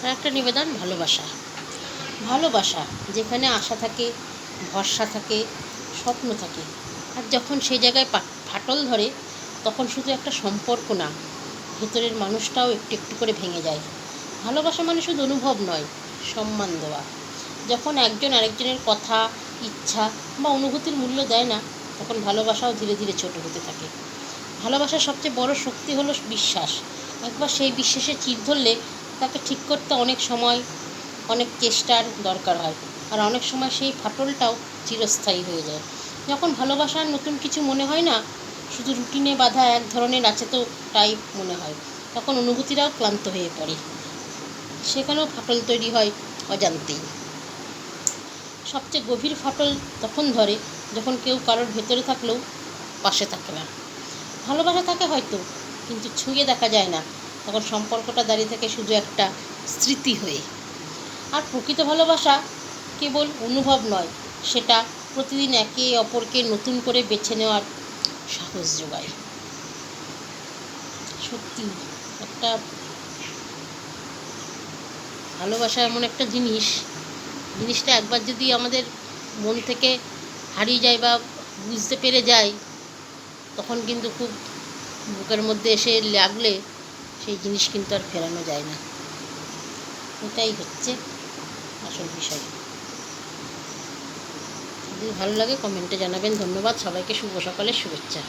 আর একটা নিবেদন ভালোবাসা। ভালোবাসা যেখানে আশা থাকে, ভরসা থাকে, স্বপ্ন থাকে, আর যখন সেই জায়গায় ফাটল ধরে তখন শুধু একটা সম্পর্ক না, ভেতরের মানুষটাও একটু একটু করে ভেঙে যায়। ভালোবাসা মানে শুধু অনুভব নয়, সম্মান দেওয়া। যখন একজন আরেকজনের কথা, ইচ্ছা বা অনুভূতির মূল্য দেয় না, তখন ভালোবাসাও ধীরে ধীরে ছোট হতে থাকে। ভালোবাসার সবচেয়ে বড় শক্তি হলো বিশ্বাস। একবার সেই বিশ্বাসে চির ধরলে তাকে ঠিক করতে অনেক সময়, অনেক চেষ্টার দরকার হয়। আর অনেক সময় সেই ফাটলটাও চিরস্থায়ী হয়ে যায়। যখন ভালোবাসার নতুন কিছু মনে হয় না, শুধু রুটিনে বাঁধা এক ধরনের আছে তো টাইপ মনে হয়, তখন অনুভূতিরাও ক্লান্ত হয়ে পড়ে। সেখানেও ফাটল তৈরি হয় অজান্তেই। সবচেয়ে গভীর ফাটল তখন ধরে যখন কেউ কারোর ভেতরে থাকলেও পাশে থাকে না। ভালোবাসা থাকে হয়তো, কিন্তু ছুঁয়ে দেখা যায় না, তখন সম্পর্কটা দাঁড়িয়ে থাকে শুধু একটা স্মৃতি হয়ে। আর প্রকৃত ভালোবাসা কেবল অনুভব নয়, সেটা প্রতিদিন একে অপরকে নতুন করে বেছে নেওয়ার সাহস যোগায়। সত্যি একটা ভালোবাসা এমন একটা জিনিসটা একবার যদি আমাদের মন থেকে হারিয়ে যায় বা বুঝতে পেরে যায়, তখন কিন্তু খুব বুকের মধ্যে এসে লাগলে সেই জিনিস কিন্তু আর ফেরানো যায় না। এটাই হচ্ছে আসল বিষয়। যদি ভালো লাগে কমেন্টে জানাবেন। ধন্যবাদ সবাইকে, শুভ সকালের শুভেচ্ছা।